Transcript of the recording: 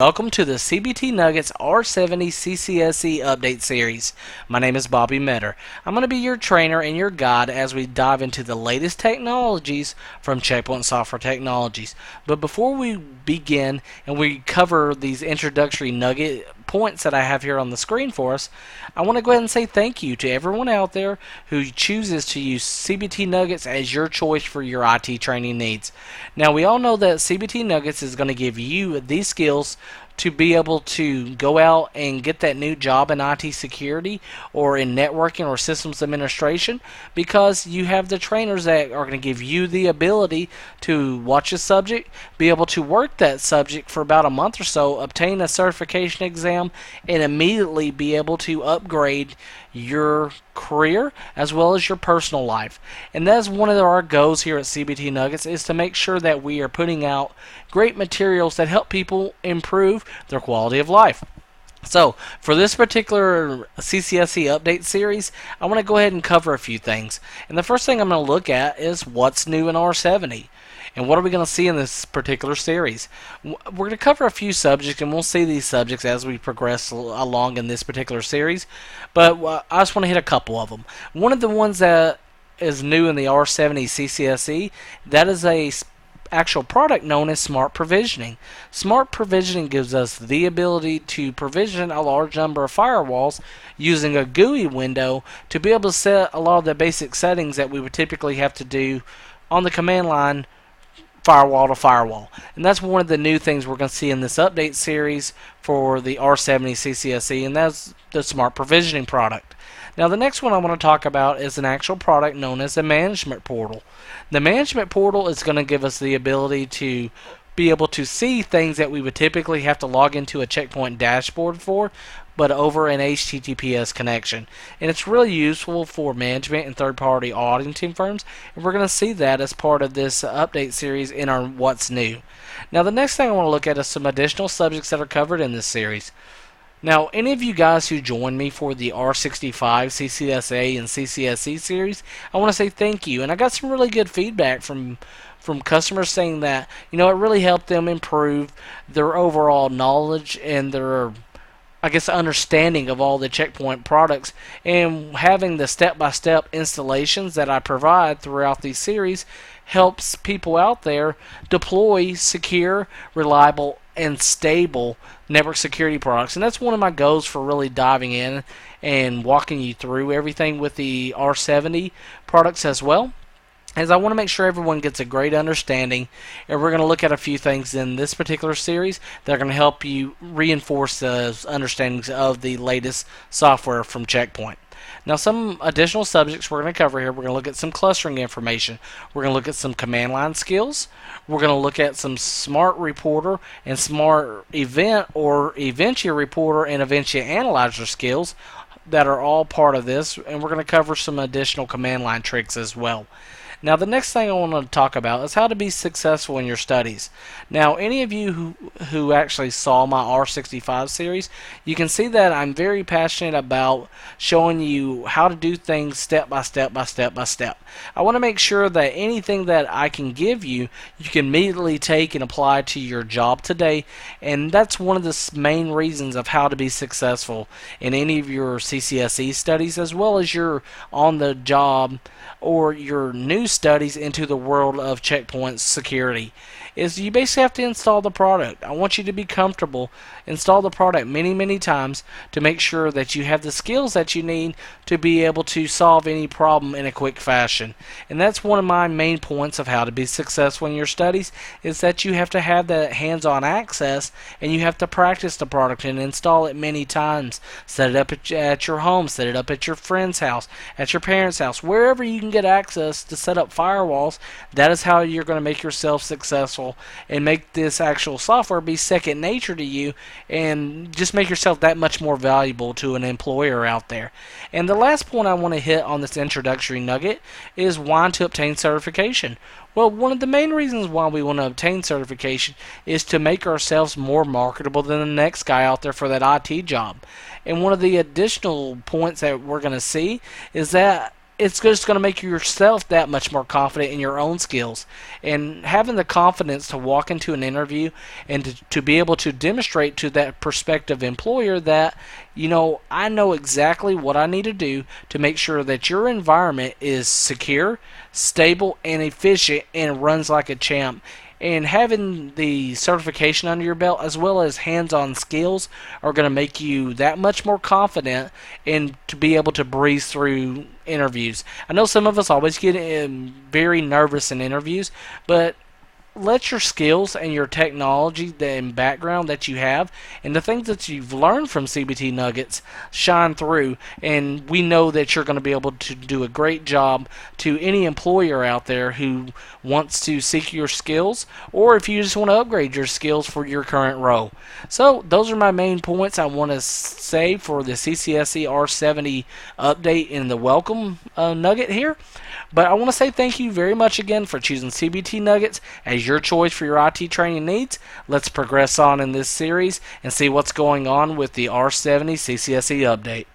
Welcome to the CBT Nuggets R70 CCSE Update Series. My name is Bobby Metter. I'm going to be your trainer and your guide as we dive into the latest technologies from Checkpoint Software Technologies. But before we begin and we cover these introductory nugget points that I have here on the screen for us, I want to go ahead and say thank you to everyone out there who chooses to use CBT Nuggets as your choice for your IT training needs. Now, we all know that CBT Nuggets is going to give you these skills to be able to go out and get that new job in IT security or in networking or systems administration, because you have the trainers that are going to give you the ability to watch a subject, be able to work that subject for about a month or so, obtain a certification exam, and immediately be able to upgrade your career as well as your personal life. And that's one of our goals here at CBT Nuggets, is to make sure that we are putting out great materials that help people improve their quality of life. So, for this particular CCSE update series, I want to go ahead and cover a few things. And the first thing I'm going to look at is what's new in R70. And what are we going to see in this particular series? We're going to cover a few subjects, and we'll see these subjects as we progress along in this particular series. But I just want to hit a couple of them. One of the ones that is new in the R70 CCSE, that is a actual product known as Smart Provisioning. Smart Provisioning gives us the ability to provision a large number of firewalls using a GUI window to be able to set a lot of the basic settings that we would typically have to do on the command line, firewall to firewall. And that's one of the new things we're going to see in this update series for the R70 CCSE, and that's the Smart Provisioning product. Now, the next one I want to talk about is an actual product known as the Management Portal. The Management Portal is going to give us the ability to be able to see things that we would typically have to log into a Checkpoint dashboard for, but over an HTTPS connection. And it's really useful for management and third-party auditing firms, and we're going to see that as part of this update series in our What's New. Now, the next thing I want to look at is some additional subjects that are covered in this series. Now, any of you guys who joined me for the R65 CCSA and CCSE series, I want to say thank you. And I got some really good feedback from customers saying that, it really helped them improve their overall knowledge and their, understanding of all the Checkpoint products. And having the step-by-step installations that I provide throughout these series helps people out there deploy secure, reliable, and stable network security products. And that's one of my goals for really diving in and walking you through everything with the R70 products as well, as I want to make sure everyone gets a great understanding. And we're going to look at a few things in this particular series that are going to help you reinforce those understandings of the latest software from Checkpoint. Now, some additional subjects we're going to cover here. We're going to look at some clustering information. We're going to look at some command line skills. We're going to look at some Smart Reporter and Smart Event or Eventia Reporter and Eventia Analyzer skills that are all part of this. And we're going to cover some additional command line tricks as well. Now, the next thing I want to talk about is how to be successful in your studies. Now, any of you who actually saw my R65 series, you can see that I'm very passionate about showing you how to do things step by step by step by step. I want to make sure that anything that I can give you, you can immediately take and apply to your job today. And that's one of the main reasons of how to be successful in any of your CCSE studies, as well as your on-the-job or your new studies into the world of Checkpoint security, is you basically have to install the product. I want you to be comfortable, install the product many times to make sure that you have the skills that you need to be able to solve any problem in a quick fashion. And that's one of my main points of how to be successful in your studies, is that you have to have that hands-on access, and you have to practice the product and install it many times. Set it up at your home, set it up at your friend's house, at your parents' house, wherever you can get access to set up firewalls. That is how you're going to make yourself successful and make this actual software be second nature to you, and just make yourself that much more valuable to an employer out there. And the last point I want to hit on this introductory nugget is why to obtain certification. Well, one of the main reasons why we want to obtain certification is to make ourselves more marketable than the next guy out there for that IT job. And one of the additional points that we're going to see is that it's just going to make yourself that much more confident in your own skills. And having the confidence to walk into an interview and to be able to demonstrate to that prospective employer that, I know exactly what I need to do to make sure that your environment is secure, stable, and efficient and runs like a champ. And having the certification under your belt as well as hands-on skills are going to make you that much more confident and to be able to breeze through interviews. I know some of us always get very nervous in interviews, but let your skills and your technology and background that you have and the things that you've learned from CBT Nuggets shine through, and we know that you're going to be able to do a great job to any employer out there who wants to seek your skills, or if you just want to upgrade your skills for your current role. So those are my main points I want to say for the CCSE R70 update in the welcome nugget here. But I want to say thank you very much again for choosing CBT Nuggets as your choice for your IT training needs. Let's progress on in this series and see what's going on with the R70 CCSE update.